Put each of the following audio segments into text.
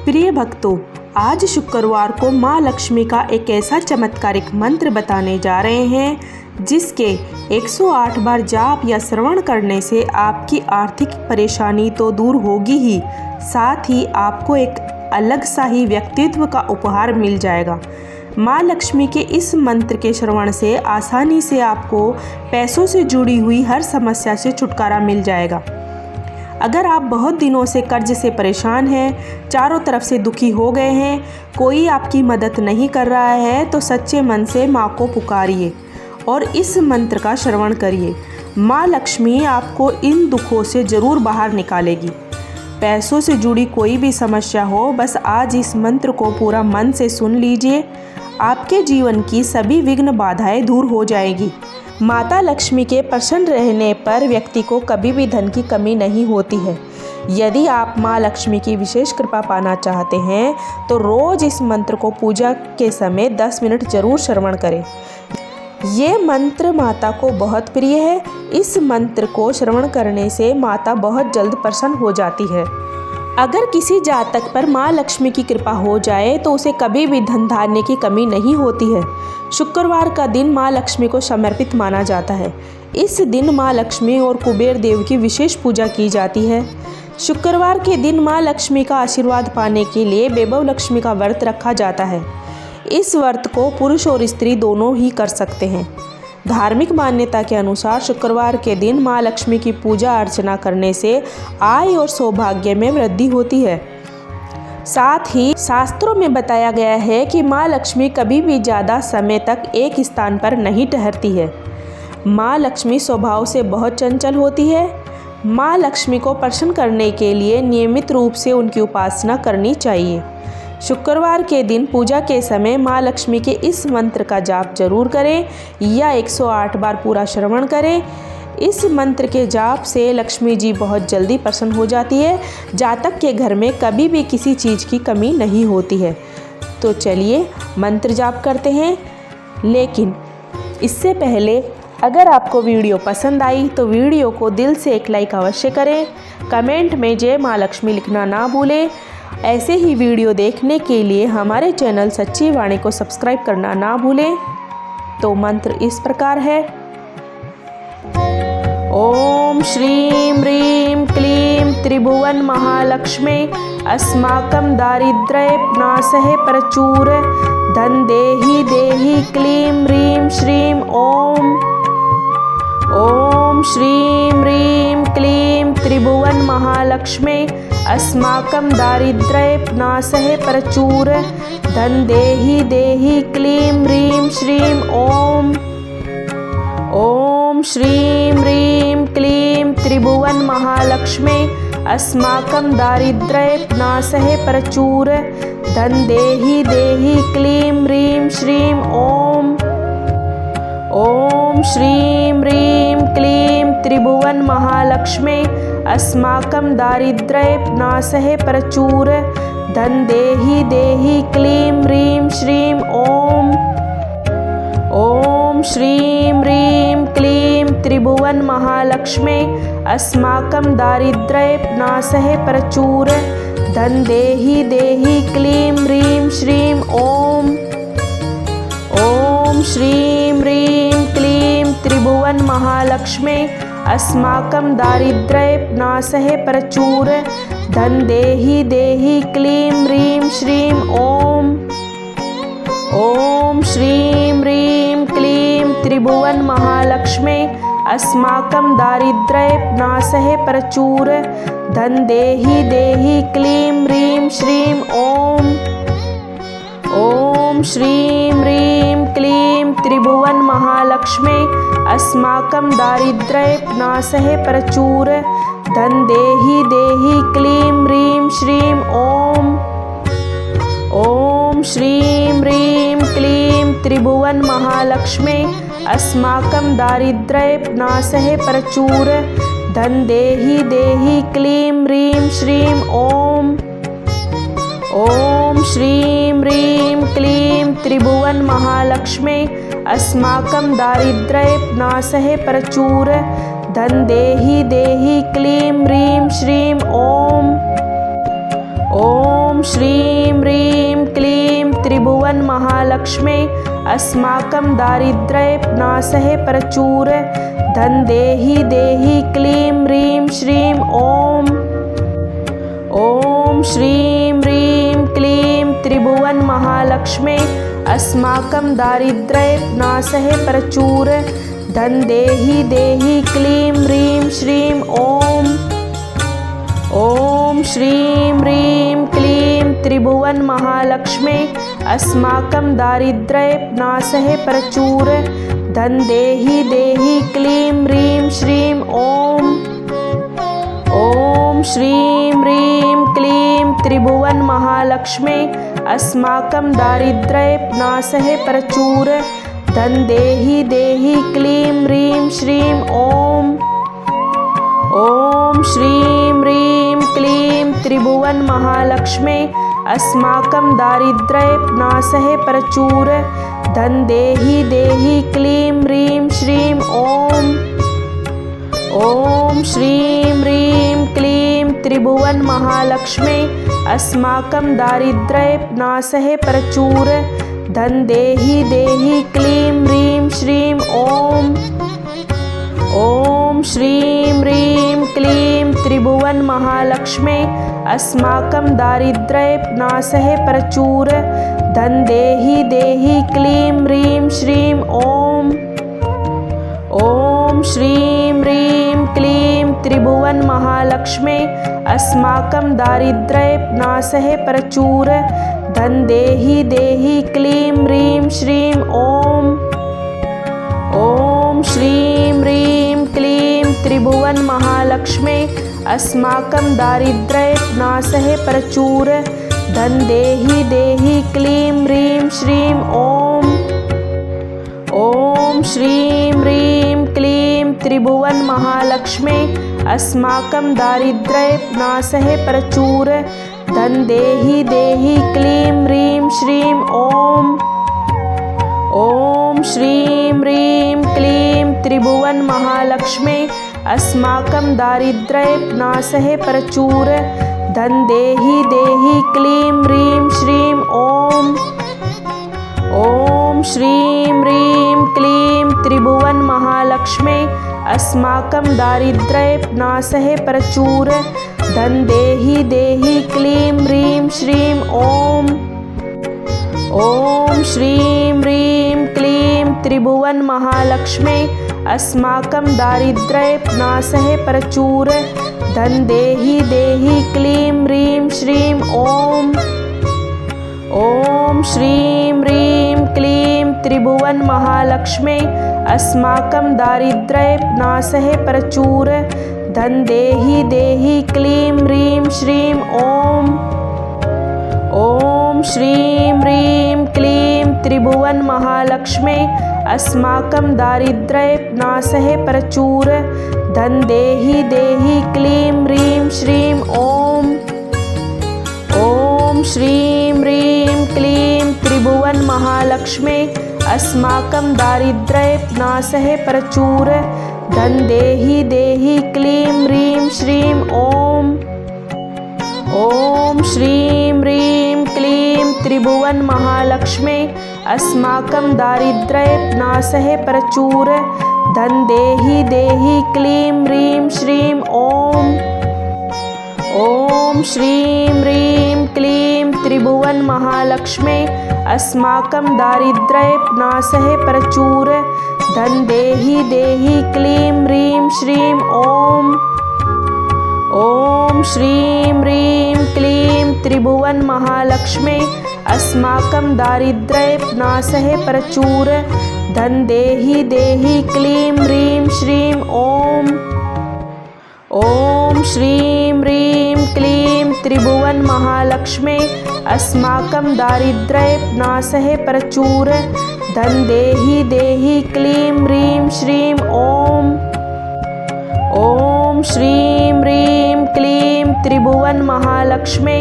प्रिय भक्तों, आज शुक्रवार को माँ लक्ष्मी का एक ऐसा चमत्कारिक मंत्र बताने जा रहे हैं जिसके 108 बार जाप या श्रवण करने से आपकी आर्थिक परेशानी तो दूर होगी ही, साथ ही आपको एक अलग सा ही व्यक्तित्व का उपहार मिल जाएगा। माँ लक्ष्मी के इस मंत्र के श्रवण से आसानी से आपको पैसों से जुड़ी हुई हर समस्या से छुटकारा मिल जाएगा। अगर आप बहुत दिनों से कर्ज से परेशान हैं, चारों तरफ से दुखी हो गए हैं, कोई आपकी मदद नहीं कर रहा है, तो सच्चे मन से माँ को पुकारिए और इस मंत्र का श्रवण करिए। माँ लक्ष्मी आपको इन दुखों से ज़रूर बाहर निकालेगी। पैसों से जुड़ी कोई भी समस्या हो, बस आज इस मंत्र को पूरा मन से सुन लीजिए। आपके जीवन की सभी विघ्न बाधाएं दूर हो जाएगी। माता लक्ष्मी के प्रसन्न रहने पर व्यक्ति को कभी भी धन की कमी नहीं होती है। यदि आप माँ लक्ष्मी की विशेष कृपा पाना चाहते हैं तो रोज़ इस मंत्र को पूजा के समय 10 मिनट जरूर श्रवण करें। ये मंत्र माता को बहुत प्रिय है। इस मंत्र को श्रवण करने से माता बहुत जल्द प्रसन्न हो जाती है। अगर किसी जातक पर माँ लक्ष्मी की कृपा हो जाए तो उसे कभी भी धन धान्य की कमी नहीं होती है। शुक्रवार का दिन माँ लक्ष्मी को समर्पित माना जाता है। इस दिन माँ लक्ष्मी और कुबेर देव की विशेष पूजा की जाती है। शुक्रवार के दिन माँ लक्ष्मी का आशीर्वाद पाने के लिए वैभव लक्ष्मी का व्रत रखा जाता है। इस व्रत को पुरुष और स्त्री दोनों ही कर सकते हैं। धार्मिक मान्यता के अनुसार शुक्रवार के दिन माँ लक्ष्मी की पूजा अर्चना करने से आय और सौभाग्य में वृद्धि होती है। साथ ही शास्त्रों में बताया गया है कि माँ लक्ष्मी कभी भी ज़्यादा समय तक एक स्थान पर नहीं ठहरती है। माँ लक्ष्मी स्वभाव से बहुत चंचल होती है। माँ लक्ष्मी को प्रसन्न करने के लिए नियमित रूप से उनकी उपासना करनी चाहिए। शुक्रवार के दिन पूजा के समय माँ लक्ष्मी के इस मंत्र का जाप जरूर करें या 108 बार पूरा श्रवण करें। इस मंत्र के जाप से लक्ष्मी जी बहुत जल्दी प्रसन्न हो जाती है। जातक के घर में कभी भी किसी चीज़ की कमी नहीं होती है। तो चलिए मंत्र जाप करते हैं। लेकिन इससे पहले अगर आपको वीडियो पसंद आई तो वीडियो को दिल से एक लाइक अवश्य करें। कमेंट में जय माँ लक्ष्मी लिखना ना भूलें। ऐसे ही वीडियो देखने के लिए हमारे चैनल सच्ची वाणी को सब्सक्राइब करना ना भूलें। तो मंत्र इस प्रकार है। ओम श्रीं ह्रीं क्लीं त्रिभुवन महालक्ष्मी अस्माकं दारिद्र्यनाशः प्रचुर धन देहि देहि क्लीं ह्रीं श्रीं ओम। ओम श्रीं ह्रीं क्लीं त्रिभुवन महालक्ष्मी अस्माकं दारिद्र्यनाशः प्रचुर धन देहि देहि क्लीं ह्रीं श्रीं ओम। ओम श्रीं ह्रीं क्लीं त्रिभुवन महालक्ष्मी अस्माकं दारिद्र्यनाशः प्रचुर धन देहि देहि क्लीं ह्रीं श्रीं ओम। ओम श्रीं ह्रीं क्लीं त्रिभुवन महालक्ष्मी अस्माकं दारिद्र्यनाशः प्रचुर धन देहि देहि क्लीं ह्रीं श्रीं ओम। ओम श्रीं ह्रीं क्लीं त्रिभुवन महालक्ष्मी अस्माकं दारिद्र्यनाशः प्रचुर धन देहि देहि क्लीं ह्रीं श्रीं ओम। ओम श्रीं ह्रीं क्लीं त्रिभुवन महालक्ष्मी अस्माकं दारिद्र्यनाशः प्रचुर धन देहि देहि क्लीं ह्रीं श्रीं ओम। ओम श्रीं ह्रीं क्लीं त्रिभुवन महालक्ष्मी अस्माकं दारिद्र्यनाशः प्रचुर धन देहि देहि क्लीं ह्रीं श्रीं ओम। ओम श्रीं ह्रीं क्लीं त्रिभुवन महालक्ष्मी अस्माकं दारिद्र्यनाशः प्रचुर धन देहि देहि क्लीं ह्रीं श्रीं ओम। ओम श्रीं ह्रीं क्लीं त्रिभुवन महालक्ष्मी अस्माकं दारिद्र्यनाशः प्रचुर धन देहि देहि क्लीं ह्रीं श्रीं ओम। ओम श्रीं ह्रीं क्लीं त्रिभुवन महालक्ष्मी अस्माकं दारिद्र्यनाशः प्रचुर धन देहि देहि क्लीं ह्रीं श्रीं ओम। ओम ॐ श्रीं ह्रीं क्लीं त्रिभुवनमहालक्ष्मे अस्माकं दारिद्र्यनाशः प्रचुर धन देहि देहि क्लीं ह्रीं श्रीं ॐ श्रीं ह्रीं क्लीं त्रिभुवनमहालक्ष्मे अस्माकं दारिद्र्यनाशः प्रचुर धन देहि देहि क्लीं ह्रीं श्रीं ॐ श्रीं ह्रीं क्लीं त्रिभुवनमहालक्ष्मे अस्माकं दारिद्र्यनाशः प्रचुर धन देहि देहि क्लीं ह्रीं श्रीं ॐ श्रीं ह्रीं क्लीं त्रिभुवनमहालक्ष्मे अस्माकं दारिद्र्यनाशः प्रचुर धन देहि देहि क्लीं ह्रीं श्रीं ॐ श्रीं ह्रीं क्लीं त्रिभुवनमहालक्ष्मे अस्माकं दारिद्र्यनाशः प्रचुर धन देहि देहि क्लीं ह्रीं श्रीं ॐ श्रीं ह्रीं क्लीं त्रिभुवनमहालक्ष्मे अस्माकं दारिद्र्यनाशः प्रचुर धन देहि देहि क्लीं ह्रीं श्रीं ॐ श्रीं ह्रीं क्लीं त्रिभुवनमहालक्ष्मे अस्माकं दारिद्र्यनाशः प्रचुर धन देहि देहि क्लीं ह्रीं श्रीं ॐ श्रीं ह्रीं क्लीं त्रिभुवनमहालक्ष्मे अस्माकं दारिद्र्यनाशः प्रचुर धन देहि देहि क्लीं ह्रीं श्रीं ॐ श्रीं ह्रीं क्लीं त्रिभुवनमहालक्ष्मे अस्माकं दारिद्र्यनाशः प्रचुर धन देहि देहि क्लीं ह्रीं श्रीं ॐ श्रीं ह्रीं क्लीं त्रिभुवनमहालक्ष्मे अस्माकं दारिद्र्यनाशः प्रचुर धन देहि देहि क्लीं ह्रीं श्रीं ॐ श्रीं ह्रीं क्लीं त्रिभुवनमहालक्ष्मे अस्माकं दारिद्र्यनाशः प्रचुर धन देहि देहि क्लीं ह्रीं श्रीं ॐ श्रीं ह्रीं क्लीं त्रिभुवनमहालक्ष्मे अस्माकं दारिद्र्यनाशः प्रचुर धन देहि देहि क्लीं ह्रीं श्रीं ॐ श्रीं ह्रीं क्लीं त्रिभुवनमहालक्ष्मे अस्माकं दारिद्र्यनाशः प्रचुर धन देहि देहि क्लीं ह्रीं श्रीं ॐ श्रीं ह्रीं क्लीं त्रिभुवनमहालक्ष्मे अस्माकं दारिद्र्यनाशः प्रचुर धन देहि देहि क्लीं ह्रीं श्रीं ॐ श्रीं ह्रीं क्लीं त्रिभुवनमहालक्ष्मे अस्माकं दारिद्र्यनाशः प्रचुर धन देहि देहि क्लीं ह्रीं श्रीं ॐ श्रीं ह्रीं क्लीं त्रिभुवनमहालक्ष्मे अस्माकं दारिद्र्यनाशः प्रचुर धन देहि देहि क्लीं ह्रीं श्रीं ॐ श्रीं ह्रीं क्लीं त्रिभुवनमहालक्ष्मे अस्माकं दारिद्र्यनाशः प्रचुर धन देहि देहि क्लीं ह्रीं श्रीं ॐ श्रीं ह्रीं क्लीं त्रिभुवनमहालक्ष्मे अस्माकं दारिद्र्यनाशः प्रचुर धन देहि देहि क्लीं ह्रीं श्रीं ॐ श्रीं ह्रीं क्लीं त्रिभुवनमहालक्ष्मे अस्माकं दारिद्र्यनाशः प्रचुर धन देहि देहि क्लीं ह्रीं श्रीं ॐ श्रीं ह्रीं क्लीं त्रिभुवनमहालक्ष्मे अस्माकं दारिद्र्यनाशः प्रचुर धन देहि देहि क्लीं ह्रीं श्रीं ॐ श्रीं ह्रीं क्लीं त्रिभुवनमहालक्ष्मे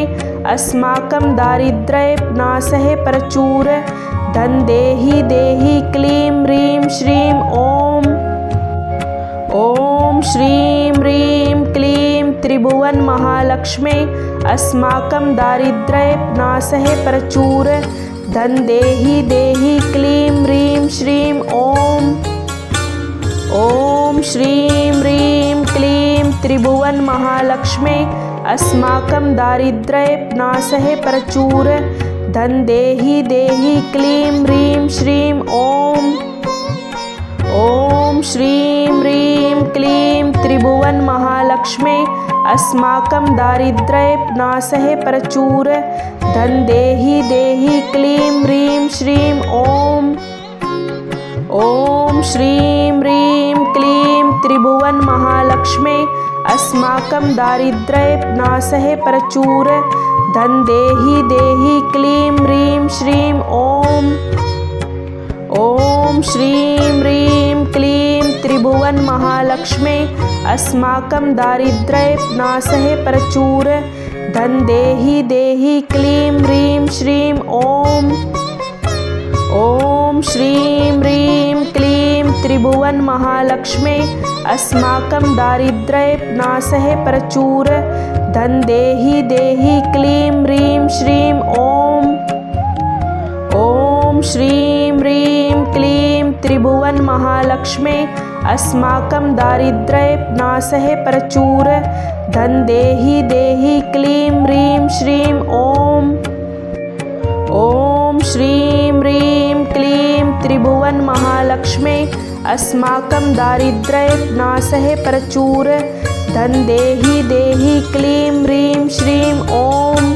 अस्माकं दारिद्र्यनाशः प्रचुर धन देहि देहि क्लीं ह्रीं श्रीं ॐ श्रीं ह्रीं क्लीं त्रिभुवनमहालक्ष्मे अस्माकं दारिद्र्यनाशः प्रचुर धन देहि देहि क्लीं ह्रीं श्रीं ॐ। ॐ श्रीं ह्रीं क्लीं त्रिभुवन महालक्ष्मी अस्माकं दारिद्र्यनाशः प्रचुर धन देहि देहि क्लीं ह्रीं श्रीं ॐ। ॐ श्रीं ह्रीं क्लीं त्रिभुवन महालक्ष्मी अस्माकं दारिद्र्यनाशः प्रचुर धन देहि देहि क्लीं ह्रीं श्रीं ॐ। ॐ श्रीं ह्रीं क्लीं त्रिभुवन महालक्ष्मी अस्माकं दारिद्र्यनाशः प्रचुर धन देहि देहि क्लीं ह्रीं श्रीं ॐ। ॐ श्रीं ह्रीं क्लीं त्रिभुवन महालक्ष्मी अस्माकं दारिद्र्यनाशः प्रचुर धन देहि देहि क्लीं ह्रीं श्रीं ॐ। ॐ श्रीं ह्रीं क्लीं त्रिभुवन महालक्ष्मी अस्माकं दारिद्र्यनाशः प्रचुर धन देहि देहि क्लीं ह्रीं श्रीं ॐ। ॐ श्रीं ह्रीं क्लीं त्रिभुवन महालक्ष्मी अस्माकं दारिद्र्यनाशः प्रचुर धन देहि देहि क्लीं ह्रीं श्रीं ॐ। ॐ श्रीं ह्रीं क्लीं त्रिभुवन महालक्ष्मी अस्माकं दारिद्र्यनाशः प्रचुर धन देहि देहि क्लीं ह्रीं श्रीं ॐ।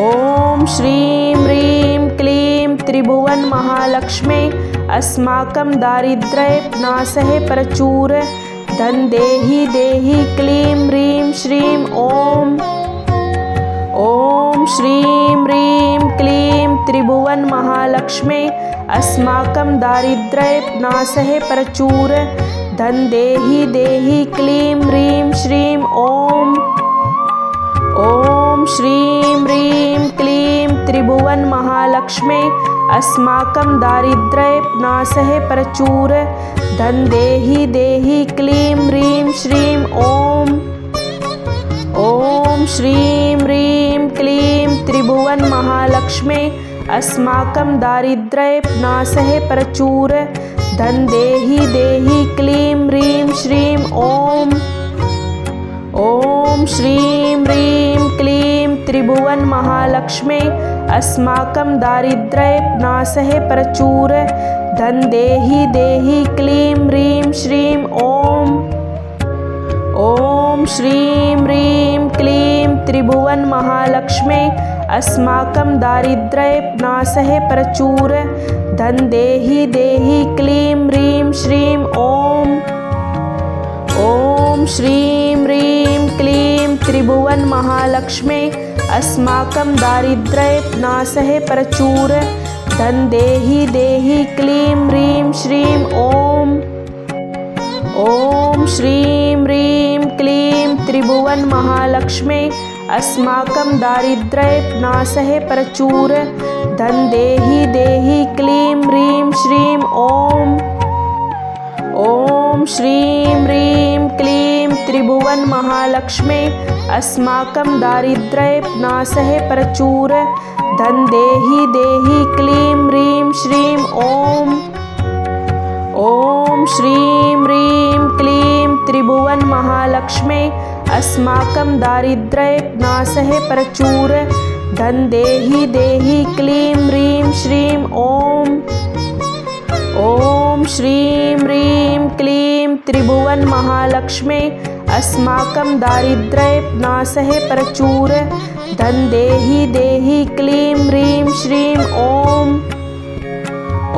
ॐ श्रीं ह्रीं क्लीं त्रिभुवन महालक्ष्मी अस्माकं दारिद्र्यनाशः प्रचुर धन देहि देहि क्लीं ह्रीं श्रीं ॐ। ॐ श्रीं ह्रीं क्लीं त्रिभुवन महालक्ष्मी अस्माकं दारिद्र्यनाशः प्रचुर धन देहि देहि क्लीं ह्रीं श्रीं ॐ। ॐ श्रीं ह्रीं क्लीं त्रिभुवन महालक्ष्मी अस्माकं दारिद्र्यनाशः प्रचुर धन देहि देहि क्लीं ह्रीं श्रीं ॐ। ॐ श्रीं ह्रीं क्लीं त्रिभुवन महालक्ष्मी अस्माकं दारिद्र्यनाशः प्रचुर धन देहि देहि क्लीं ह्रीं श्रीं ॐ। ॐ श्रीं ह्रीं क्लीं त्रिभुवन महालक्ष्मी अस्माकं दारिद्र्यनाशः प्रचुर धन देहि देहि क्लीं ह्रीं श्रीं ॐ। ॐ श्रीं ह्रीं क्लीं त्रिभुवन महालक्ष्मी अस्माकं दारिद्र्यनाशः प्रचुर धन देहि देहि क्लीं ह्रीं श्रीं ॐ। ॐ श्रीं ह्रीं क्लीं त्रिभुवन महालक्ष्मी अस्माकं दारिद्र्यनाशः प्रचुर धन देहि देहि क्लीं ह्रीं श्रीं ॐ। ॐ श्रीं ह्रीं क्लीं त्रिभुवन महालक्ष्मी अस्माकं दारिद्र्यनाशः प्रचुर धन देहि देहि क्लीं ह्रीं श्रीं ॐ। ॐ श्रीं ह्रीं क्लीं त्रिभुवन महालक्ष्मी अस्माकं दारिद्र्यनाशः प्रचुर धन देहि देहि क्लीं ह्रीं श्रीं ॐ। ॐ श्रीं ह्रीं क्लीं त्रिभुवन महालक्ष्मी अस्माकं दारिद्र्यनाशः प्रचुर धन देहि देहि क्लीं ह्रीं श्रीं ॐ। ॐ श्रीं ह्रीं क्लीं त्रिभुवन महालक्ष्मी अस्माकं दारिद्र्यनाशः प्रचुर धन देहि देहि क्लीं ह्रीं श्रीं ॐ।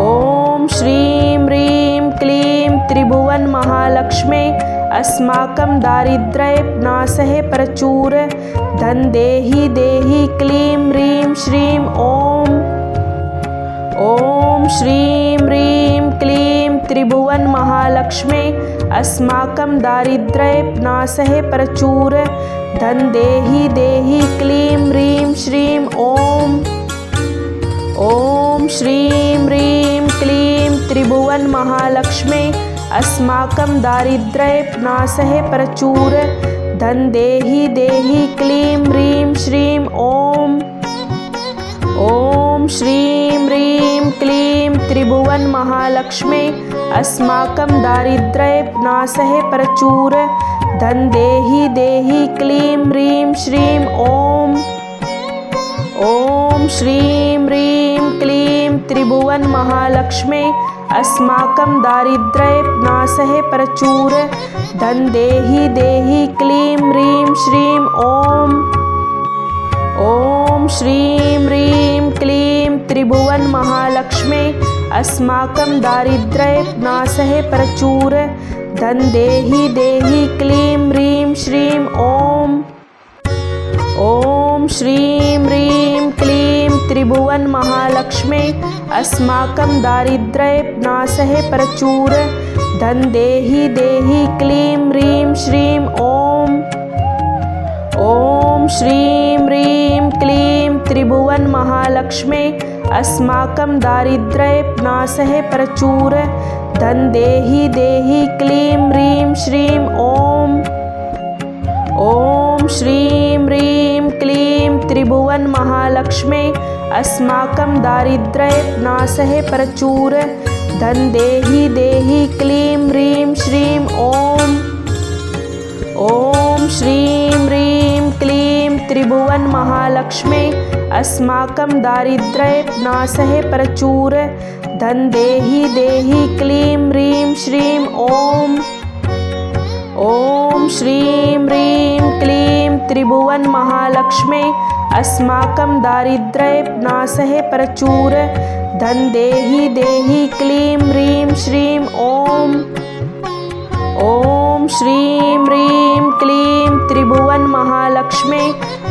ॐ श्रीं ह्रीं क्लीं त्रिभुवन महालक्ष्मी अस्माकं दारिद्र्यनाशः प्रचुर धन देहि देहि क्लीं ह्रीं श्रीं ॐ। ॐ श्रीं ह्रीं क्लीं त्रिभुवन महालक्ष्मी अस्माकं दारिद्र्यनाशः प्रचुर धन देहि देहि क्लीं ह्रीं श्रीं ॐ। ॐ श्रीं ह्रीं क्लीं त्रिभुवन महालक्ष्मी अस्माकं दारिद्र्यनाशः प्रचुर धन देहि देहि क्लीं ह्रीं श्रीं ॐ। ॐ श्रीं ह्रीं क्लीं त्रिभुवन महालक्ष्मी अस्माकं दारिद्र्यनाशः प्रचुर धन देहि देहि क्लीं ह्रीं श्रीं ॐ। ॐ श्रीं ह्रीं क्लीं त्रिभुवन महालक्ष्मी अस्माकं दारिद्र्यनाशः प्रचुर धन देहि देहि क्लीं ह्रीं श्रीं ॐ। ॐ श्रीं ह्रीं क्लीं त्रिभुवन महालक्ष्मी अस्माकं दारिद्र्यनाशः प्रचुर धन देहि देहि क्लीं ह्रीं श्रीं ॐ। ॐ श्रीं ह्रीं क्लीं त्रिभुवन महालक्ष्मी अस्माकं दारिद्र्यनाशः प्रचुर धन देहि देहि क्लीं ह्रीं श्रीं ॐ। ॐ श्रीं ह्रीं क्लीं त्रिभुवन महालक्ष्मी अस्माकं दारिद्र्यनाशः प्रचुर धन देहि देहि क्लीं ह्रीं श्रीं ॐ। ॐ श्रीं ह्रीं क्लीं त्रिभुवन महालक्ष्मी अस्माकं दारिद्र्यनाशः प्रचुर धन देहि देहि क्लीं ह्रीं श्रीं ॐ। ॐ श्रीं ह्रीं क्लीं त्रिभुवन महालक्ष्मी अस्माकं दारिद्र्यनाशः प्रचुर धन देहि देहि क्लीं ह्रीं श्रीं ॐ। ॐ श्रीं ह्रीं क्लीं त्रिभुवन महालक्ष्मी अस्माकं दारिद्र्यनाशः प्रचुर धन देहि देहि क्लीं ह्रीं श्रीं ॐ। ॐ श्रीं ह्रीं क्लीं त्रिभुवन महालक्ष्मी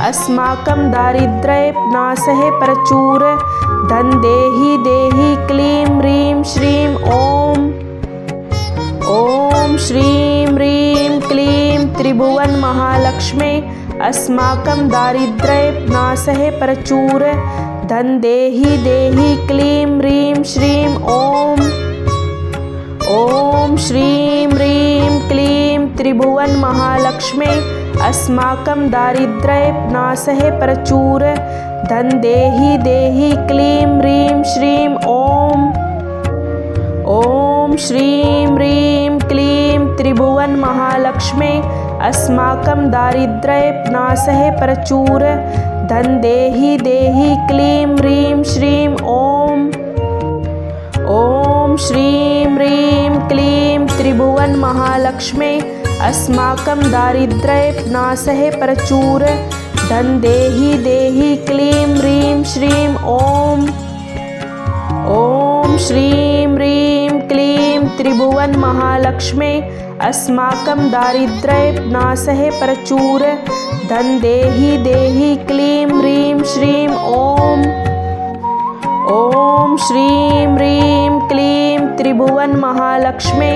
अस्माकं दारिद्र्यनाशः प्रचुर धन देहि देहि क्लीं ह्रीं श्रीं ॐ। ॐ श्रीं ह्रीं क्लीं त्रिभुवन महालक्ष्मी अस्माकं दारिद्र्यनाशः प्रचुर धन देहि देहि क्लीं ह्रीं श्रीं ॐ। ॐ श्रीं ह्रीं क्लीं त्रिभुवन महालक्ष्मी अस्माकं दारिद्र्यनाशः प्रचुर धन देहि देहि क्लीं ह्रीं श्रीं ॐ। ॐ श्रीं ह्रीं क्लीं त्रिभुवन महालक्ष्मी अस्माकं दारिद्र्यनाशः प्रचुर धन देहि देहि क्लीं ह्रीं श्रीं ॐ। ॐ श्रीं ह्रीं क्लीं त्रिभुवन महालक्ष्मी अस्माकं दारिद्र्यनाशः प्रचुर धन देहि देहि क्लीं ह्रीं श्रीं ॐ। ॐ श्रीं ह्रीं क्लीं त्रिभुवन महालक्ष्मी अस्माकं दारिद्र्यनाशः प्रचुर धन देहि देहि क्लीं ह्रीं श्रीं ॐ। ॐ श्रीं ह्रीं क्लीं त्रिभुवन महालक्ष्मी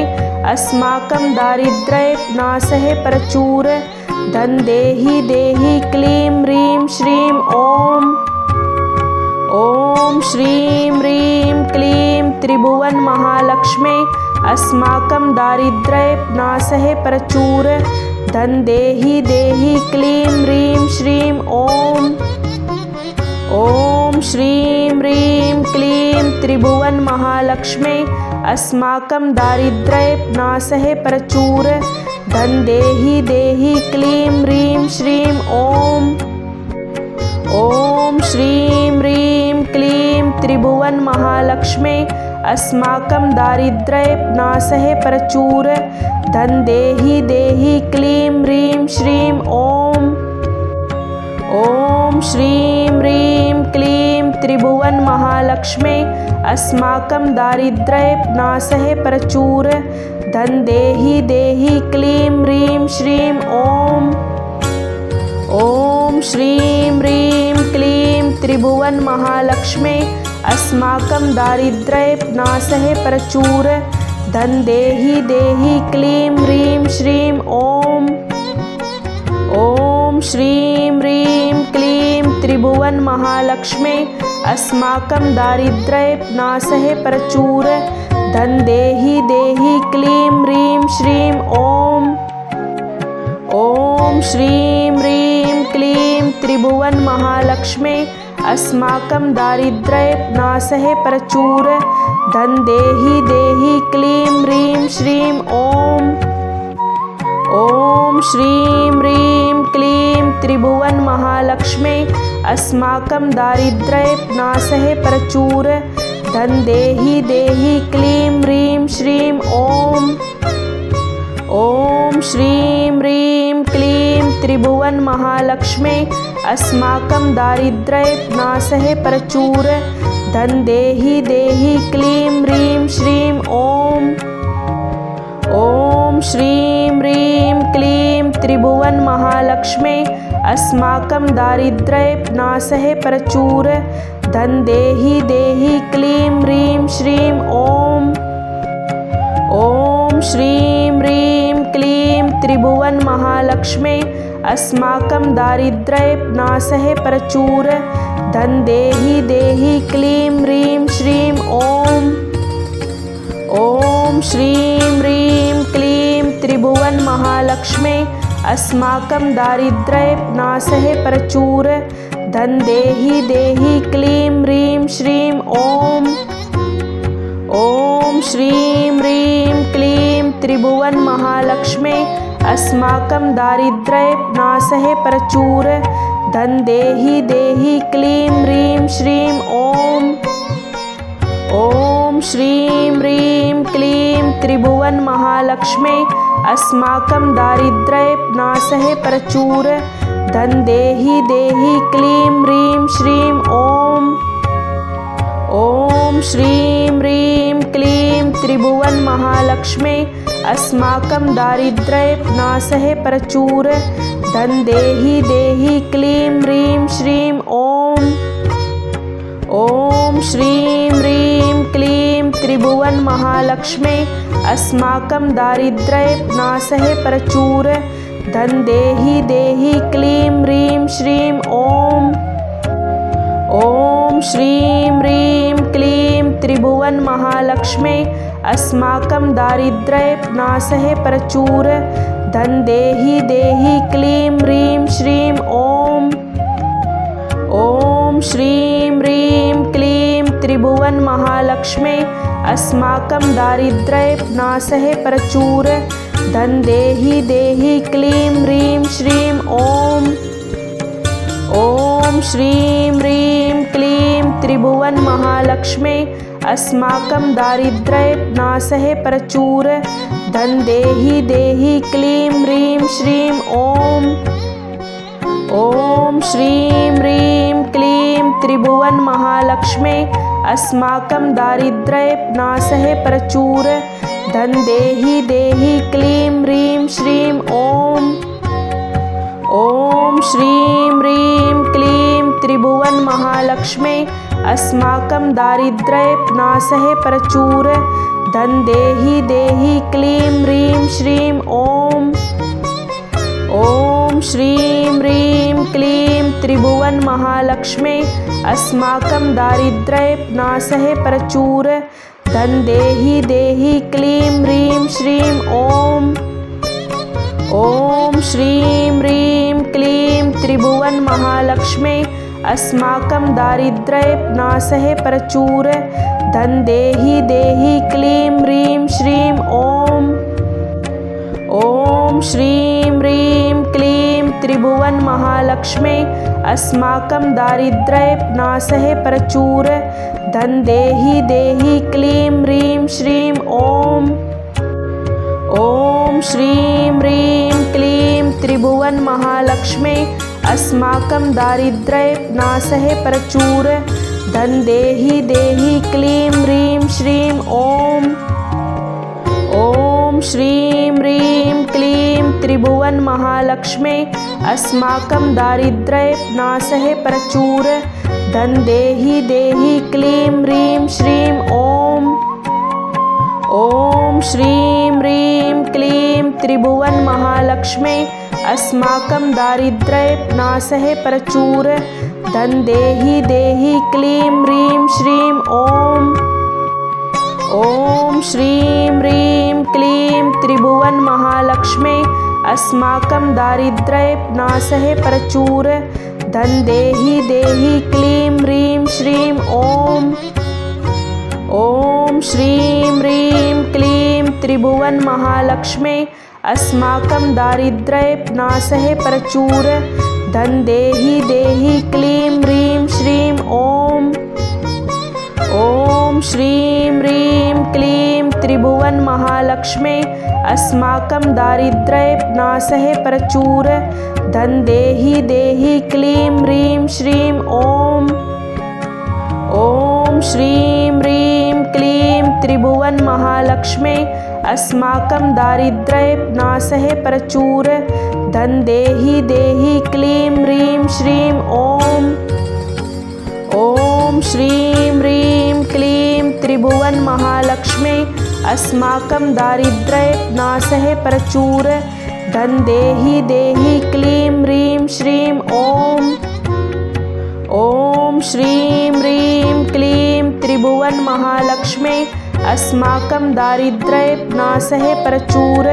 अस्माकं दारिद्र्यनाशः प्रचुर धन देहि देहि क्लीं ह्रीं श्रीं ॐ। ॐ श्रीं ह्रीं क्लीं त्रिभुवन महालक्ष्मी अस्माकं दारिद्र्यनाशः प्रचुर धन देहि देहि क्लीं ह्रीं श्रीं ॐ। ॐ श्रीं ह्रीं क्लीं त्रिभुवन महालक्ष्मी अस्माकं दारिद्र्यनाशः प्रचुर धन देहि देहि क्लीं ह्रीं श्रीं ॐ। ॐ श्रीं ह्रीं क्लीं त्रिभुवन महालक्ष्मी अस्माकं दारिद्र्यनाशः प्रचुर धन देहि देहि क्लीं ह्रीं श्रीं ॐ। ॐ श्रीं ह्रीं क्लीं त्रिभुवन महालक्ष्मी अस्माकं दारिद्र्यनाशः प्रचुर धन देहि देहि क्लीं ह्रीं श्रीं ॐ। ॐ श्रीं ह्रीं क्लीं त्रिभुवन महालक्ष्मी अस्माकं दारिद्र्यनाशः प्रचुर धन देहि देहि क्लीं ह्रीं श्रीं ॐ। ॐ श्रीं ह्रीं क्लीं त्रिभुवन महालक्ष्मी अस्माकं दारिद्र्यनाशः प्रचुर धन देहि देहि क्लीं ह्रीं श्रीं ॐ। ॐ श्रीं ह्रीं क्लीं त्रिभुवनमहालक्ष्मे अस्माकं दारिद्र्यनाशः प्रचुर धन देहि देहि क्लीं ह्रीं श्रीं ॐ श्रीं ह्रीं क्लीं त्रिभुवनमहालक्ष्मे अस्माकं दारिद्र्यनाशः प्रचुर धन देहि देहि क्लीं ह्रीं श्रीं ॐ श्रीं ह्रीं क्लीं त्रिभुवनमहालक्ष्मे अस्माकं दारिद्र्यनाशः प्रचुर धन देहि देहि क्लीं ह्रीं श्रीं ॐ श्रीं ह्रीं क्लीं त्रिभुवनमहालक्ष्मे अस्माकं दारिद्र्यनाशः प्रचुर धन देहि देहि क्लीं ह्रीं श्रीं ॐ श्रीं ह्रीं क्लीं त्रिभुवनमहालक्ष्मे अस्माकं दारिद्र्यनाशः प्रचुर धन देहि देहि क्लीं ह्रीं श्रीं ॐ श्रीं ह्रीं क्लीं त्रिभुवनमहालक्ष्मे अस्माकं दारिद्र्यनाशः प्रचुर धन देहि देहि क्लीं ह्रीं श्रीं ॐ श्रीं ह्रीं क्लीं त्रिभुवनमहालक्ष्मे अस्माकं दारिद्र्यनाशः प्रचुर धन देहि देहि क्लीं ह्रीं श्रीं ॐ श्रीं ह्रीं क्लीं त्रिभुवनमहालक्ष्मे अस्माकं दारिद्र्यनाशः प्रचुर धन देहि देहि क्लीं ह्रीं श्रीं ॐ श्रीं ह्रीं क्लीं त्रिभुवनमहालक्ष्मे अस्माकं दारिद्र्यनाशः प्रचुर धन देहि देहि क्लीं ह्रीं श्रीं ॐ श्रीं ह्रीं क्लीं त्रिभुवनमहालक्ष्मे अस्माकं दारिद्र्यनाशः प्रचुर धन देहि देहि क्लीं ह्रीं श्रीं ॐ श्रीं ह्रीं क्लीं त्रिभुवनमहालक्ष्मे अस्माकं दारिद्र्यनाशः प्रचुर धन देहि देहि क्लीं ह्रीं श्रीं ॐ श्रीं ह्रीं क्लीं त्रिभुवनमहालक्ष्मे अस्माकं दारिद्र्यनाशः प्रचुर धन देहि देहि क्लीं ह्रीं श्रीं ॐ श्रीं ह्रीं क्लीं त्रिभुवनमहालक्ष्मे अस्माकं दारिद्र्यनाशः प्रचुर धन देहि देहि क्लीं ह्रीं श्रीं ॐ श्रीं ह्रीं क्लीं त्रिभुवनमहालक्ष्मे अस्माकं दारिद्र्यनाशः प्रचुर धन देहि देहि क्लीं ह्रीं श्रीं ॐ श्रीं ह्रीं क्लीं त्रिभुवनमहालक्ष्मे अस्माकं दारिद्र्यनाशः प्रचुर धन देहि देहि क्लीं ह्रीं श्रीं ॐ श्रीं ह्रीं क्लीं त्रिभुवनमहालक्ष्मे अस्माकं दारिद्र्यनाशः प्रचुर धन देहि देहि क्लीं ह्रीं श्रीं ॐ श्रीं ह्रीं क्लीं त्रिभुवनमहालक्ष्मे अस्माकं दारिद्र्यनाशः प्रचुर धन देहि देहि क्लीं ह्रीं श्रीं ॐ श्रीं ह्रीं क्लीं त्रिभुवनमहालक्ष्मे अस्माकं दारिद्र्यनाशः प्रचुर धन देहि देहि क्लीं ह्रीं श्रीं ॐ श्रीं ह्रीं क्लीं त्रिभुवनमहालक्ष्मे अस्माकं दारिद्र्यनाशः प्रचुर धन देहि देहि क्लीं ह्रीं श्रीं ॐ श्रीं ह्रीं क्लीं त्रिभुवनमहालक्ष्मे अस्माकं दारिद्र्यनाशः प्रचुर धन देहि देहि क्लीं ह्रीं श्रीं ॐ श्रीं ह्रीं क्लीं त्रिभुवनमहालक्ष्मे अस्माकं दारिद्र्यनाशः प्रचुर धन देहि देहि क्लीं ह्रीं श्रीं ॐ श्रीं ह्रीं क्लीं त्रिभुवनमहालक्ष्मे अस्माकं दारिद्र्यनाशः प्रचुर धन देहि देहि क्लीं ह्रीं श्रीं ॐ। ॐ श्रीं ह्रीं क्लीं त्रिभुवन महालक्ष्मी अस्माकं दारिद्र्यनाशः प्रचुर धन देहि देहि क्लीं ह्रीं श्रीं ॐ। ॐ श्रीं ह्रीं क्लीं त्रिभुवन महालक्ष्मी अस्माकं दारिद्र्यनाशः प्रचुर धन देहि देहि क्लीं ह्रीं श्रीं ॐ। ॐ श्रीं ह्रीं क्लीं त्रिभुवन महालक्ष्मी अस्माकं दारिद्र्यनाशः प्रचुर धन देहि देहि क्लीं ह्रीं श्रीं ॐ। ॐ श्रीं ह्रीं क्लीं त्रिभुवन महालक्ष्मी अस्माकं दारिद्र्यनाशः प्रचुर धन देहि देहि क्लीं ह्रीं श्रीं ॐ। ॐ श्रीं ह्रीं क्लीं त्रिभुवन महालक्ष्मी अस्माकं दारिद्र्यनाशः प्रचुर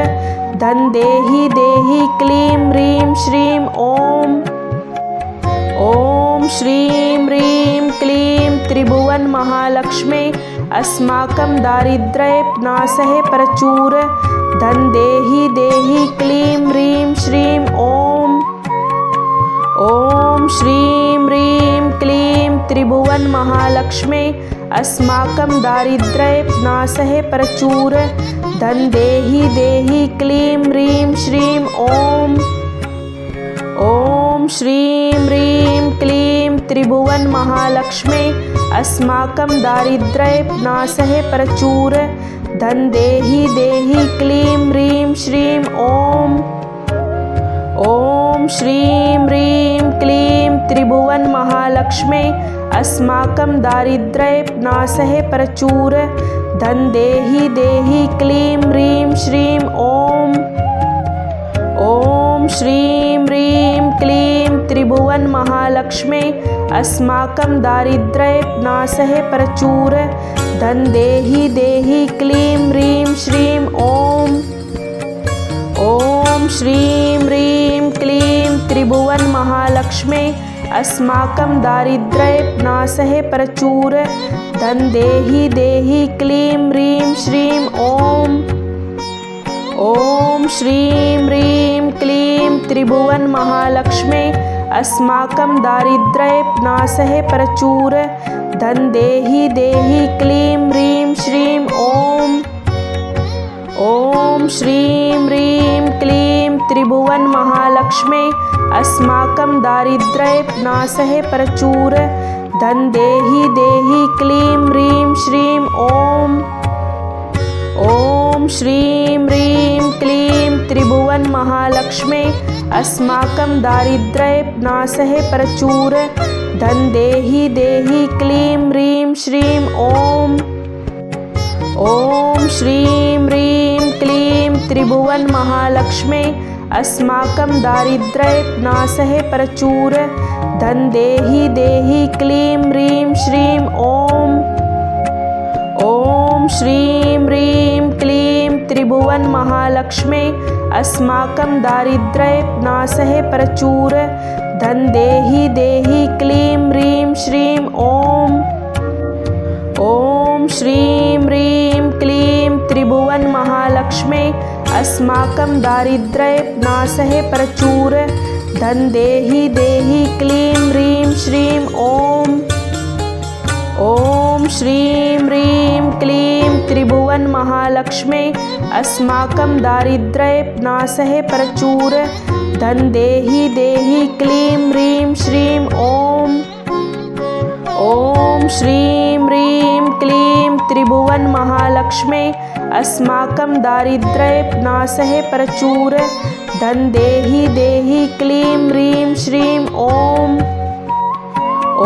धन देहि देहि क्लीं ह्रीं श्रीं ॐ। ॐ श्रीं ह्रीं क्लीं त्रिभुवन महालक्ष्मी अस्माकं दारिद्र्यनाशः प्रचुर धन देहि देहि क्लीं ह्रीं श्रीं ॐ। ॐ श्रीं ह्रीं क्लीं त्रिभुवन महालक्ष्मी अस्माकं दारिद्र्यनाशः प्रचुर धन देहि देहि क्लीं ह्रीं श्रीं ॐ। ॐ श्रीं ह्रीं क्लीं त्रिभुवन महालक्ष्मी अस्माकं दारिद्र्यनाशः प्रचुर धन देहि देहि क्लीं ह्रीं श्रीं ॐ। ॐ श्रीं ह्रीं क्लीं त्रिभुवन महालक्ष्मी अस्माकं दारिद्र्यनाशः प्रचुर धन देहि देहि क्लीं ह्रीं श्रीं ॐ। ॐ श्रीं ह्रीं क्लीं त्रिभुवन महालक्ष्मी अस्माकं दारिद्र्यनाशः प्रचुर धन देहि देहि क्लीं ह्रीं श्रीं ॐ। ॐ श्रीं ह्रीं क्लीं त्रिभुवन महालक्ष्मी अस्माकं दारिद्र्यनाशः प्रचुर धन देहि देहि क्लीं ह्रीं श्रीं ॐ। ॐ श्रीं ह्रीं क्लीं त्रिभुवन महालक्ष्मी अस्माकं दारिद्र्यनाशः प्रचुर धन देहि देहि क्लीं ह्रीं श्रीं ॐ। ॐ श्रीं ह्रीं क्लीं त्रिभुवन महालक्ष्मी अस्माकं दारिद्र्यनाशः प्रचुर धन देहि देहि क्लीं ह्रीं श्रीं ॐ। ॐ श्रीं ह्रीं क्लीं त्रिभुवन महालक्ष्मी अस्माकं दारिद्र्यनाशः प्रचुर धन देहि देहि क्लीं ह्रीं श्रीं ॐ। ॐ श्रीं ह्रीं क्लीं त्रिभुवन महालक्ष्मी अस्माकं दारिद्र्यनाशः प्रचुर धन देहि देहि क्लीं ह्रीं श्रीं ॐ। ॐ श्रीं ह्रीं क्लीं त्रिभुवन महालक्ष्मी अस्माकं दारिद्र्यनाशः प्रचुर धन देहि देहि क्लीं ह्रीं श्रीं ॐ। ॐ श्रीं ह्रीं क्लीं त्रिभुवन महालक्ष्मी अस्माकं दारिद्र्यनाशः प्रचुर धन देहि देहि क्लीं ह्रीं श्रीं ॐ। ॐ श्रीं ह्रीं क्लीं त्रिभुवन महालक्ष्मी अस्माकं दारिद्र्यनाशः प्रचुर धन देहि देहि क्लीं ह्रीं श्रीं ॐ। ॐ श्रीं ह्रीं क्लीं त्रिभुवन महालक्ष्मी अस्माकं दारिद्र्यनाशः प्रचुर धन देहि देहि क्लीं ह्रीं श्रीं ॐ।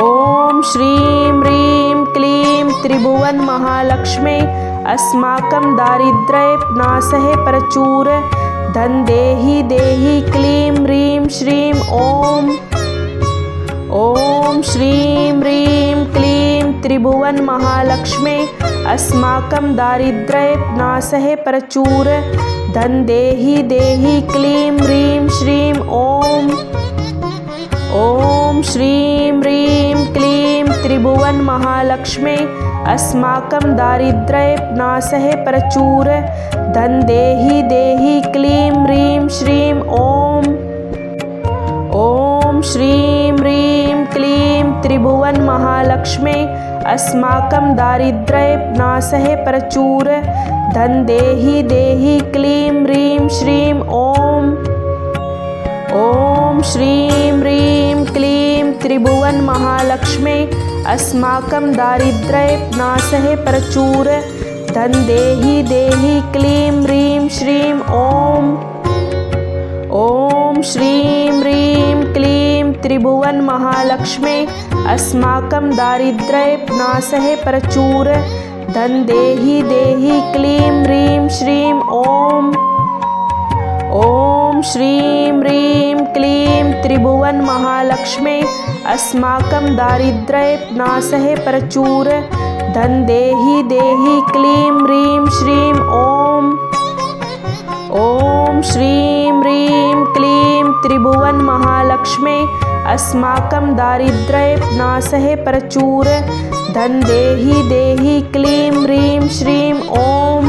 ॐ श्रीं ह्रीं क्लीं त्रिभुवन महालक्ष्मी अस्माकं दारिद्र्यनाशः प्रचुर धन देहि देहि क्लीं ह्रीं श्रीं ॐ। ॐ श्रीं ह्रीं क्लीं त्रिभुवन महालक्ष्मी अस्माकं दारिद्र्यनाशः प्रचुर धन देहि देहि क्लीं ह्रीं श्रीं ॐ। ॐ श्रीं ह्रीं क्लीं त्रिभुवन महालक्ष्मी अस्माकं दारिद्र्यनाशः प्रचुर धन देहि देहि क्लीं ह्रीं श्रीं ॐ। ॐ श्रीं ह्रीं क्लीं त्रिभुवन महालक्ष्मी अस्माकं दारिद्र्यनाशः प्रचुर धन देहि देहि क्लीं ह्रीं श्रीं ॐ। ॐ श्रीं ह्रीं क्लीं त्रिभुवन महालक्ष्मी अस्माकं दारिद्र्यनाशः प्रचुर धन देहि देहि क्लीं ह्रीं श्रीं ॐ। ॐ श्रीं ह्रीं क्लीं त्रिभुवन महालक्ष्मी अस्माकं दारिद्र्यनाशः प्रचुर धन देहि देहि क्लीं ह्रीं श्रीं ॐ। ॐ श्रीं ह्रीं क्लीं त्रिभुवन महालक्ष्मी अस्माकं दारिद्र्यनाशः प्रचुर धन देहि देहि क्लीं ह्रीं श्रीं ॐ। ॐ श्रीं ह्रीं क्लीं त्रिभुवन महालक्ष्मी अस्माकं दारिद्र्यनाशः प्रचुर धन देहि देहि क्लीं ह्रीं श्रीं ॐ।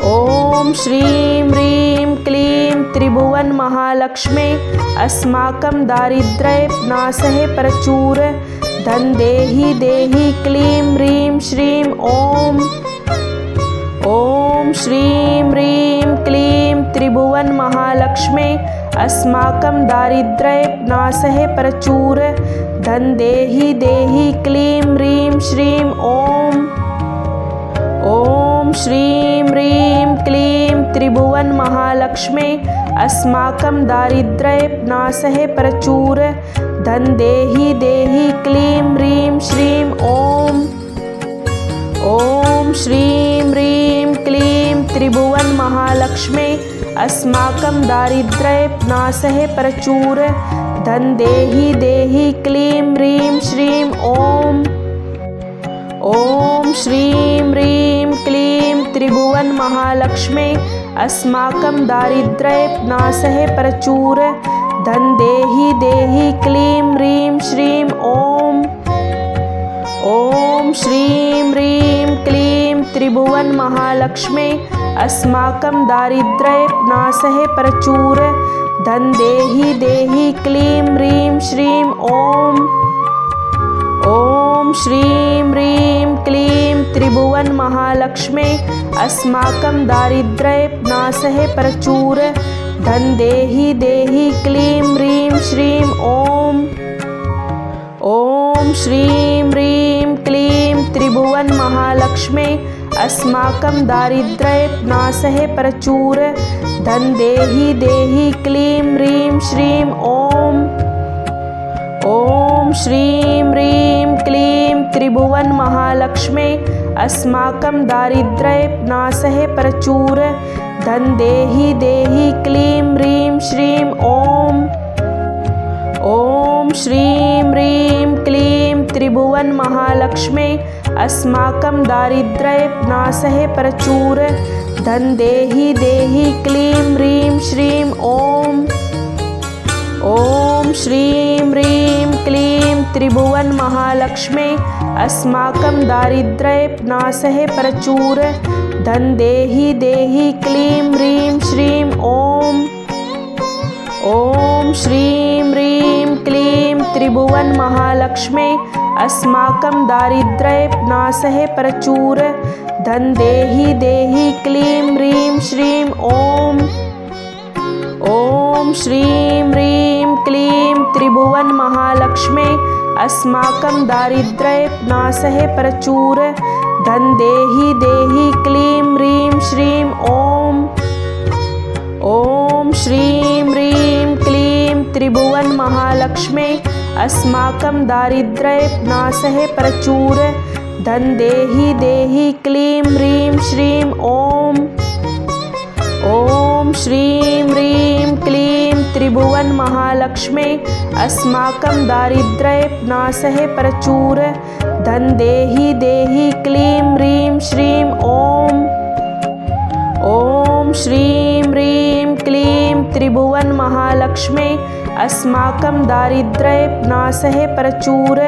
ॐ श्रीं ह्रीं क्लीं त्रिभुवन महालक्ष्मी अस्माकं दारिद्र्यनाशः प्रचुर धन देहि देहि क्लीं ह्रीं श्रीं ॐ। ॐ श्रीं ह्रीं क्लीं त्रिभुवन महालक्ष्मी अस्माकं दारिद्र्यनाशः प्रचुर धन देहि देहि क्लीं ह्रीं श्रीं ॐ। ॐ श्रीं ह्रीं क्लीं त्रिभुवन महालक्ष्मी अस्माकं दारिद्र्यनाशः प्रचुर धन देहि देहि क्लीं ह्रीं श्रीं ॐ। ॐ श्रीं ह्रीं क्लीं त्रिभुवन महालक्ष्मी अस्माकं दारिद्र्यनाशः प्रचुर धन देहि देहि क्लीं ह्रीं श्रीं ॐ। ॐ श्रीं ह्रीं क्लीं त्रिभुवन महालक्ष्मी अस्माकं दारिद्र्यनाशः प्रचुर धन देहि देहि क्लीं ह्रीं श्रीं ॐ। ॐ श्रीं ह्रीं क्लीं त्रिभुवन महालक्ष्मी अस्माकं दारिद्र्यनाशः प्रचुर धन देहि देहि क्लीं ह्रीं श्रीं ॐ। ॐ श्रीं ह्रीं क्लीं त्रिभुवन महालक्ष्मी अस्माकं दारिद्र्यनाशः प्रचुर धन देहि देहि क्लीं ह्रीं श्रीं ॐ। ॐ श्रीं ह्रीं क्लीं त्रिभुवन महालक्ष्मी अस्माकं दारिद्र्यनाशः प्रचुर धन देहि देहि क्लीं ह्रीं श्रीं ॐ। ॐ श्रीं ह्रीं क्लीं त्रिभुवन महालक्ष्मी अस्माकं दारिद्र्यनाशः प्रचुर धन देहि देहि क्लीं ह्रीं श्रीं ॐ। ॐ श्रीं ह्रीं क्लीं त्रिभुवन महालक्ष्मी अस्माकं दारिद्र्यनाशः प्रचुर धन देहि देहि क्लीं ह्रीं श्रीं ॐ। ॐ श्रीं ह्रीं क्लीं त्रिभुवन महालक्ष्मी अस्माकं दारिद्र्यनाशः प्रचुर धन देहि देहि क्लीं ह्रीं श्रीं ॐ। ॐ श्रीं ह्रीं क्लीं त्रिभुवन महालक्ष्मी अस्माकं दारिद्र्यनाशः प्रचुर धन देहि देहि क्लीं ह्रीं श्रीं ॐ। ॐ श्रीं ह्रीं क्लीं त्रिभुवन महालक्ष्मी अस्माकं दारिद्र्यनाशः प्रचुर धन देहि देहि क्लीं ह्रीं श्रीं ॐ। ॐ श्रीं ह्रीं क्लीं त्रिभुवन महालक्ष्मी अस्माकं दारिद्र्यनाशः प्रचुर धन देहि देहि क्लीं ह्रीं श्रीं ॐ। ॐ श्रीं ह्रीं क्लीं त्रिभुवन महालक्ष्मी अस्माकं दारिद्र्यनाशः प्रचुर धन देहि देहि क्लीं ह्रीं श्रीं ॐ। ॐ ॐ श्रीं ह्रीं क्लीं त्रिभुवनमहालक्ष्मी अस्माकं दारिद्र्यनाशः प्रचुर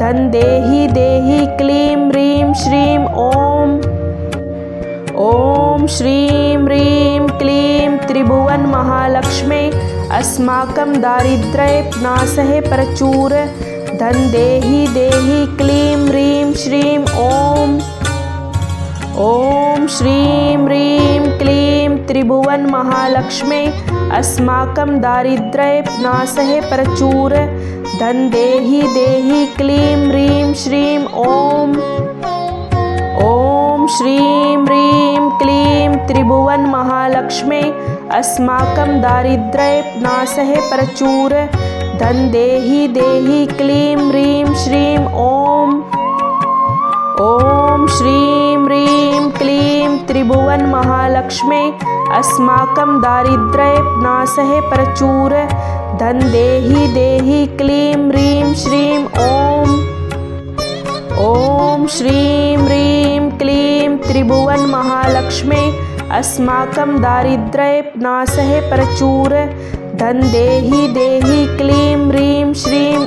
धन देहि देहि क्लीं ह्रीं श्रीं ॐ श्रीं ह्रीं क्लीं त्रिभुवनमहालक्ष्मी अस्माकं दारिद्र्यनाशः प्रचुर धन देहि देहि क्लीं ह्रीं श्रीं ॐ श्रीं ह्रीं क्लीं त्रिभुवनमहालक्ष्मी अस्माकं दारिद्र्यनाशः प्रचुर धन देहि देहि क्लीं ह्रीं श्रीं ॐ श्रीं ह्रीं क्लीं त्रिभुवनमहालक्ष्मी अस्माकं दारिद्र्यनाशः प्रचुर धन देहि देहि क्लीं ह्रीं श्रीं ॐ श्रीं ह्रीं क्लीं त्रिभुवनमहालक्ष्मी अस्माकं दारिद्र्यनाशः प्रचुर धन देहि देहि क्लीं ह्रीं श्रीं ॐ श्रीं ह्रीं क्लीं त्रिभुवनमहालक्ष्मी अस्माकं दारिद्र्यनाशः प्रचुर धन देहि देहि क्लीं ह्रीं श्रीं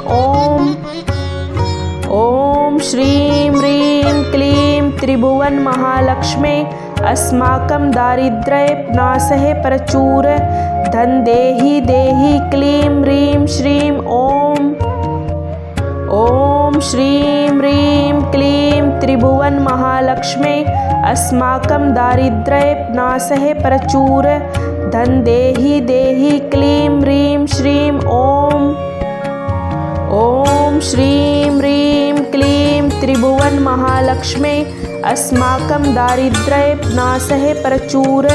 ॐ श्रीं ह्रीं क्लीं त्रिभुवनमहालक्ष्मी अस्माकं दारिद्र्यनाशः प्रचुर धन देहि देहि क्लीं ह्रीं श्रीं ॐ श्रीं ह्रीं क्लीं त्रिभुवनमहालक्ष्मी अस्माकं दारिद्र्यनाशः प्रचुर धन देहि देहि क्लीं ह्रीं श्रीं ॐ श्रीं ह्रीं क्लीं त्रिभुवनमहालक्ष्मी अस्माकं दारिद्र्यनाशः प्रचुर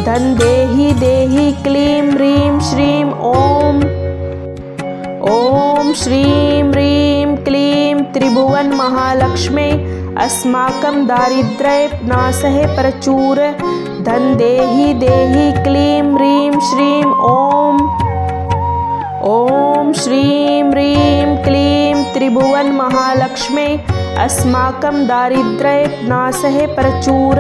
धन देहि देहि क्लीं ह्रीं श्रीं ॐ श्रीं ह्रीं क्लीं त्रिभुवनमहालक्ष्मी अस्माकं दारिद्र्यनाशः प्रचुर धन देहि देहि क्लीं ह्रीं श्रीं ॐ श्रीं ह्रीं क्लीं त्रिभुवनमहालक्ष्मी अस्माकं दारिद्र्यनाशः प्रचुर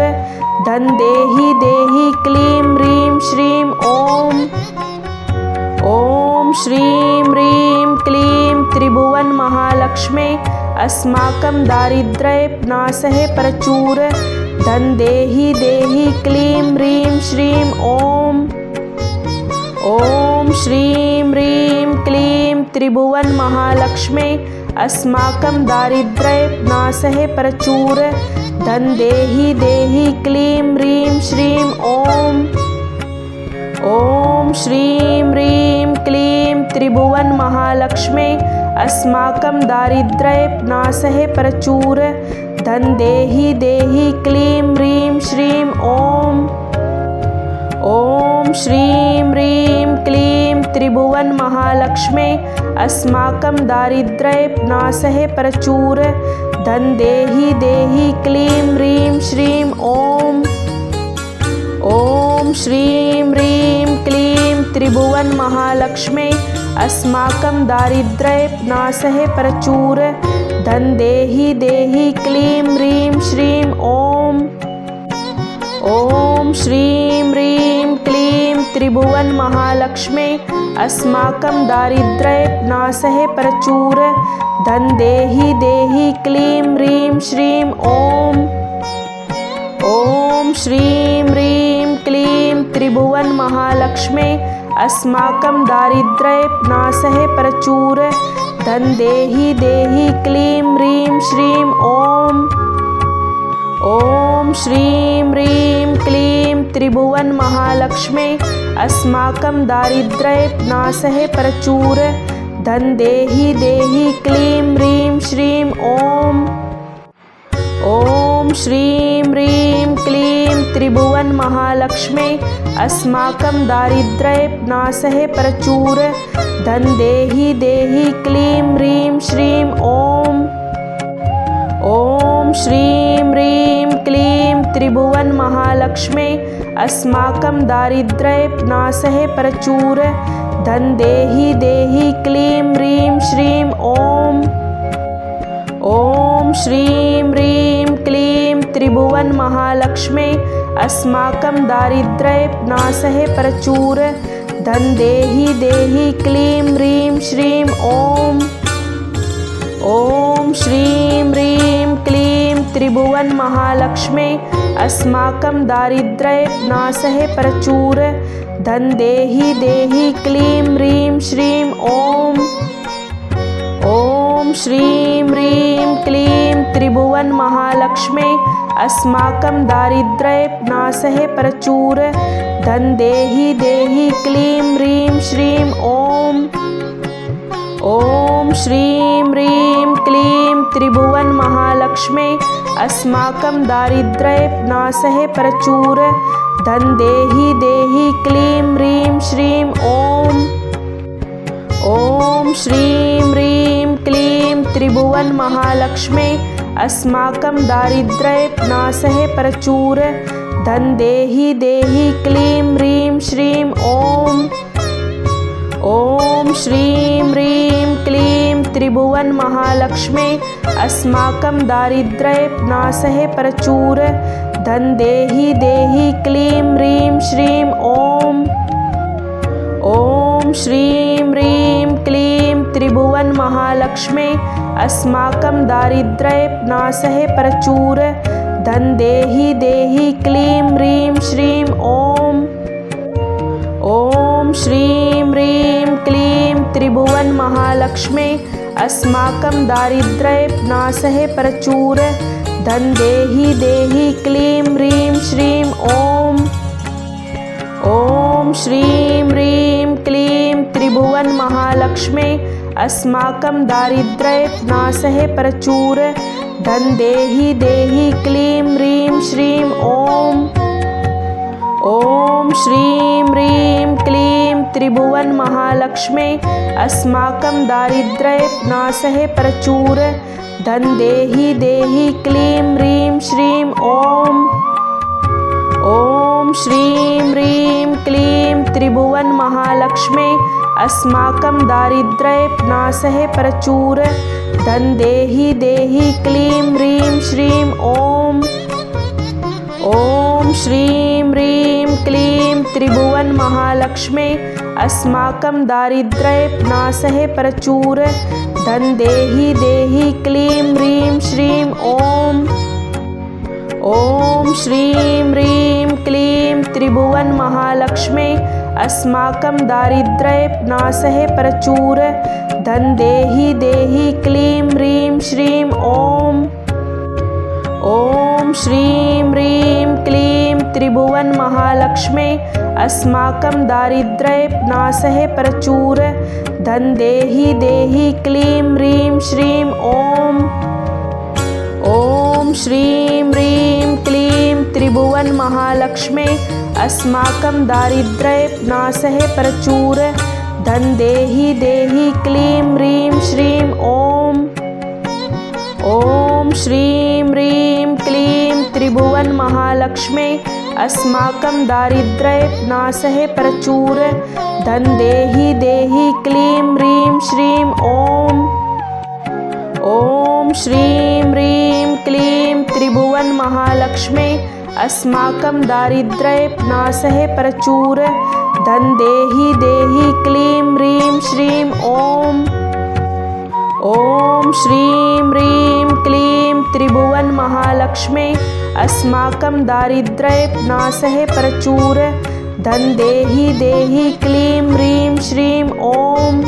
धन देहि देहि क्लीं ह्रीं श्रीं ॐ श्रीं ह्रीं क्लीं त्रिभुवनमहालक्ष्मी अस्माकं दारिद्र्यनाशः प्रचुर धन देहि देहि क्लीं ह्रीं श्रीं ॐ श्रीं ह्रीं क्लीं त्रिभुवनमहालक्ष्मी अस्माकं दारिद्र्यनाशः प्रचुर धन देहि देहि क्लीं ह्रीं श्रीं ॐ श्रीं ह्रीं क्लीं त्रिभुवनमहालक्ष्मी अस्माकं दारिद्र्यनाशः प्रचुर धन देहि देहि क्लीं ह्रीं श्रीं ॐ श्रीं ह्रीं क्लीं त्रिभुवनमहालक्ष्मी अस्माकं दारिद्र्यनाशः प्रचुर धन देहि देहि क्लीं ह्रीं श्रीं ॐ श्रीं ह्रीं क्लीं त्रिभुवनमहालक्ष्मी अस्माकं दारिद्र्यनाशः प्रचुर धन देहि देहि क्लीं ह्रीं श्रीं ॐ श्रीं ह्रीं क्लीं त्रिभुवनमहालक्ष्मी अस्माकं दारिद्र्यनाशः प्रचुर धन देहि देहि क्लीं ह्रीं श्रीं ॐ श्रीं ह्रीं क्लीं त्रिभुवनमहालक्ष्मी अस्माकं दारिद्र्यनाशः प्रचुर धन देहि देहि क्लीं ह्रीं श्रीं ॐ श्रीं ह्रीं क्लीं त्रिभुवनमहालक्ष्मी अस्माकं दारिद्र्यनाशः प्रचुर धन देहि देहि क्लीं ह्रीं श्रीं ॐ श्रीं ह्रीं क्लीं त्रिभुवनमहालक्ष्मी अस्माकं दारिद्र्यनाशः प्रचुर धन देहि देहि क्लीं ह्रीं श्रीं ॐ श्रीं ह्रीं क्लीं त्रिभुवनमहालक्ष्मी अस्माकं दारिद्र्यनाशः प्रचुर धन देहि देहि क्लीं ह्रीं श्रीं ॐ श्रीं ह्रीं क्लीं त्रिभुवनमहालक्ष्मी अस्माकं दारिद्र्यनाशः प्रचुर धन देहि देहि क्लीं ह्रीं श्रीं ॐ। ॐ श्रीं ह्रीं क्लीं त्रिभुवन महालक्ष्मी अस्माकं दारिद्र्यनाशः प्रचुर धन देहि देहि क्लीं ह्रीं श्रीं ॐ। ॐ श्रीं ह्रीं क्लीं त्रिभुवन महालक्ष्मी अस्माकं दारिद्र्यनाशः प्रचुर धन देहि देहि क्लीं ह्रीं श्रीं ॐ। ॐ श्रीं ह्रीं क्लीं त्रिभुवन महालक्ष्मी अस्माकं दारिद्र्यनाशः प्रचुर धन देहि देहि क्लीं ह्रीं श्रीं ॐ। ॐ श्रीं ह्रीं क्लीं त्रिभुवन महालक्ष्मी अस्माकं दारिद्र्यनाशः प्रचुर धन देहि देहि क्लीं ह्रीं श्रीं ॐ। ॐ श्रीं ह्रीं क्लीं त्रिभुवन महालक्ष्मी अस्माकं दारिद्र्यनाशः प्रचुर धन देहि देहि क्लीं ह्रीं श्रीं ॐ। ॐ श्रीं ह्रीं क्लीं त्रिभुवन महालक्ष्मी अस्माकं दारिद्र्यनाशः प्रचुर धन देहि देहि क्लीं ह्रीं श्रीं ॐ। ॐ श्रीं ह्रीं क्लीं त्रिभुवन महालक्ष्मी अस्माकं दारिद्र्यनाशः प्रचुर धन देहि देहि क्लीं ह्रीं श्रीं ॐ। ॐ श्रीं ह्रीं क्लीं त्रिभुवन महालक्ष्मी अस्माकं दारिद्र्यनाशः प्रचुर धन देहि देहि क्लीं ह्रीं श्रीं ॐ। ॐ श्रीं ह्रीं क्लीं त्रिभुवन महालक्ष्मी अस्माकं दारिद्र्यनाशः प्रचुर धन देहि देहि क्लीं ह्रीं श्रीं ॐ। ॐ श्रीं ह्रीं क्लीं त्रिभुवन महालक्ष्मी अस्माकं दारिद्र्यनाशः प्रचुर धन देहि देहि क्लीं ह्रीं श्रीं ॐ। ॐ श्रीं ह्रीं क्लीं त्रिभुवन महालक्ष्मी अस्माकं दारिद्र्यनाशः प्रचुर धन देहि देहि क्लीं ह्रीं श्रीं ॐ। ॐ श्रीं ह्रीं क्लीं त्रिभुवन महालक्ष्मी अस्माकं दारिद्र्यनाशः प्रचुर धन देहि देहि क्लीं ह्रीं श्रीं ॐ। ॐ श्रीं ह्रीं क्लीं त्रिभुवन महालक्ष्मी अस्माकं दारिद्र्यनाशः प्रचुर धन देहि देहि क्लीं ह्रीं श्रीं ॐ। ॐ श्रीं ह्रीं क्लीं त्रिभुवन महालक्ष्मी अस्माकं दारिद्र्यनाशः प्रचुर धन देहि देहि क्लीं ह्रीं श्रीं ॐ। ॐ श्रीं ह्रीं क्लीं त्रिभुवन महालक्ष्मी अस्माकं दारिद्र्यनाशः प्रचुर धन देहि देहि क्लीं ह्रीं श्रीं ॐ। ॐ श्रीं ह्रीं क्लीं त्रिभुवन महालक्ष्मी अस्माकं दारिद्र्यनाशः प्रचुर धन देहि देहि क्लीं ह्रीं श्रीं ॐ। ॐ श्रीं ह्रीं क्लीं त्रिभुवन महालक्ष्मी अस्माकं दारिद्र्यनाशः प्रचुर धन देहि देहि क्लीं ह्रीं श्रीं ॐ।